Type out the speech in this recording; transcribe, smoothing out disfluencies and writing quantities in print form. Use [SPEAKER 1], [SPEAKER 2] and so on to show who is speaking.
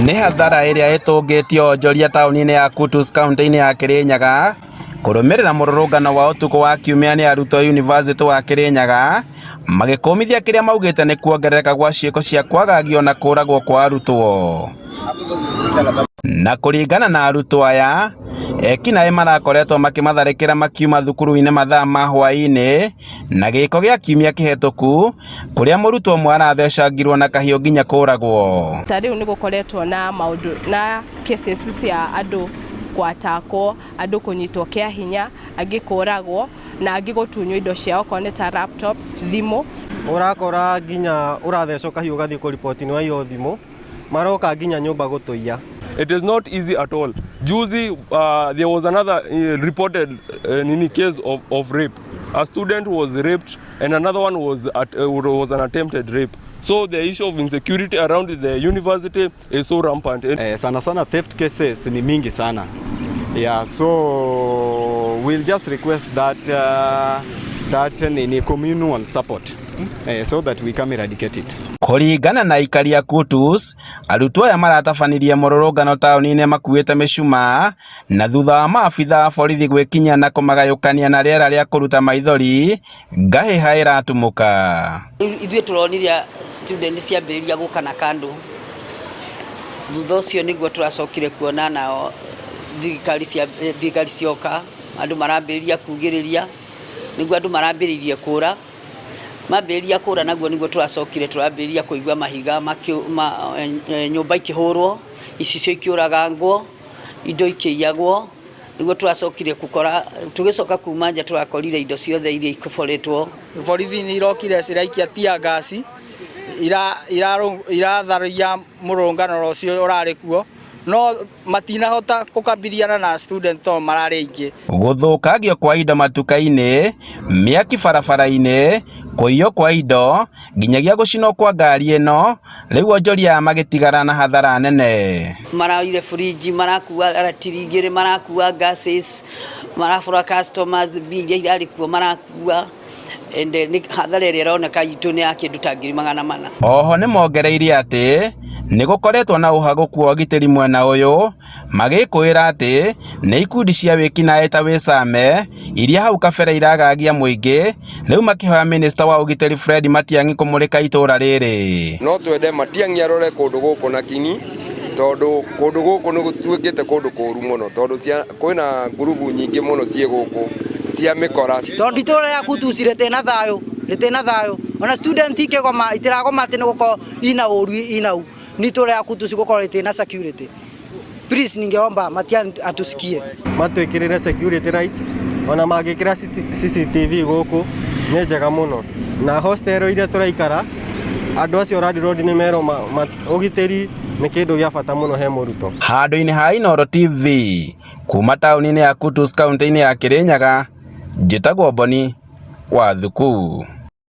[SPEAKER 1] Nĩ hathara ĩrĩa ĩtũngĩtio onjoria taũni-inĩ ya Kutus kaunti-inĩ ya Kirinyaga kũrũmĩrĩra mũrũrũngano wa ũtukũ wa kiumia nĩ arutwo University wa Kirinyaga magĩkũmithia kĩrĩa maugĩte nĩ kuongerereka gwa ciĩko cia kwagagio na kũragwo kwa arutwo. Na kũringana na arutwo aya, ekinaĩ marakoretwo makĩmatharĩkĩra makiuma thukuru-inĩ mathaa ma hwaĩ-inĩ na gĩko gĩa kiumia kĩhetũku kũrĩa mũrutwo ũmwe arathecangirwo na kahiũ nginya kũragwo.
[SPEAKER 2] Tarĩu nĩ gũkoretwo na maũndũ na cases cia andũ kwatakwo, andũ kũnyitwo kĩa hinya, angĩ kũragwo na angĩ gũtunywo indo ciao okorwo nĩ ta laptops, thimũ.
[SPEAKER 3] Ũrakora nginya ũrathecwo kahiũ ũgathiĩ kũripoti-inĩ wa iyo thimũ, maroka nginya nyũmba gũtũiya.
[SPEAKER 4] It is not easy at all. Juzi, there was another reported case of rape. A student was raped and another one was an attempted rape. So the issue of insecurity around the university is so rampant.
[SPEAKER 5] Sana sana theft cases ni mingi sana. Yeah, so we'll just request that ni communal support so that we can eradicate it.
[SPEAKER 1] Kũringana na aikari a Kutus, arutwo aya maratabanirie mũrũrũngano taũni-inĩ makuĩte mĩcumaa na thutha wa maabitha a borithi gwĩkinya na kũmagayũkania na rĩera rĩa kũruta maithori, ngahĩha ĩratumũka.
[SPEAKER 6] Ithuĩ tũronire student ciambĩrĩria gũkana kando. Thutha ũcio nĩguo tũracokire kuona nao thigari cioka, andũ marambĩrĩria kugĩrĩria, nĩguo andũ marambĩrĩirie kũra. Mambĩrĩria kũra naguo nĩguo tũracokire tũrambĩrĩria kũigua mahiga nyũmba ikĩhũrwo, icicio ikĩũragangwo, indo ikĩiyagwo, nĩguo tũracokire gũkora tũgĩcoka kuma nja tũrakorire indo ciothe iria ikũboretwo.
[SPEAKER 7] Borithi nĩ irokire ciraikia tia gasi iratharia mũrũrũngano ũcio ũrarĩ kuo, no matinahota gũkabiliana na student to mararĩ aingĩ.
[SPEAKER 1] Gũthũkangio kwa indo matuka-inĩ, mĩaki barabara-inĩ, kũiywo kwa indo, nginyagia gũcinwo kwa ngari ĩno, rĩu onjoria magĩtigara na hathara nene.
[SPEAKER 6] Maraire fridge, marakua ratiringĩrĩ, marakua gases, marabũra customers, iria irarĩ kuo marakua. Nĩ hathara ĩrĩa ĩroneka itũ nĩ ya kĩndũ ta 400,000.
[SPEAKER 1] Oho nĩ mongereire atĩ nĩ gũkoretwo na ũhagũku wa ũgitĩri mwena ũyũ, magĩkwĩra atĩ nĩ ikundi cia wĩkinaĩ ta wĩcame iria hau kabere iragagia mũingĩ, rĩu makĩhoya minista wa ũgitĩri Fred Matiang'i kũmũrĩka itũra rĩrĩ.
[SPEAKER 8] No twende Matiang'i arore kũndũ gũkũ na kinyi, tondũ kũndũ gũkũ nĩ gũtuĩkĩte kũndũ kũũru mũno, tondũ kwĩna ngurubu nyingĩ mũno ciĩ gũkũ cia mĩkora.
[SPEAKER 9] Tondũ itũra ya Kutus rĩtĩna thayũ, ona student ikĩgoma itiragoma atĩ nĩ gũkorwo ina ũru inau, nĩ itũra ya Kutus gũkorwo rĩtĩna security. Please ningeomba Matiang'i atusikie,
[SPEAKER 3] matwĩkĩrĩre security rights, ona mangĩkĩra CCTV gũkũ nĩ njega mũno, na hostel iria tũraikara andũ acio Radi Road nĩ mero ũgitĩri nĩ kĩndũ gĩa bata mũno he mũrutwo.
[SPEAKER 1] Handũ-inĩ ha Inooro TV kuma taũni-inĩ ya Kutus kaunti-inĩ ya Kirinyaga, njĩtagwo Boni wa Thuku.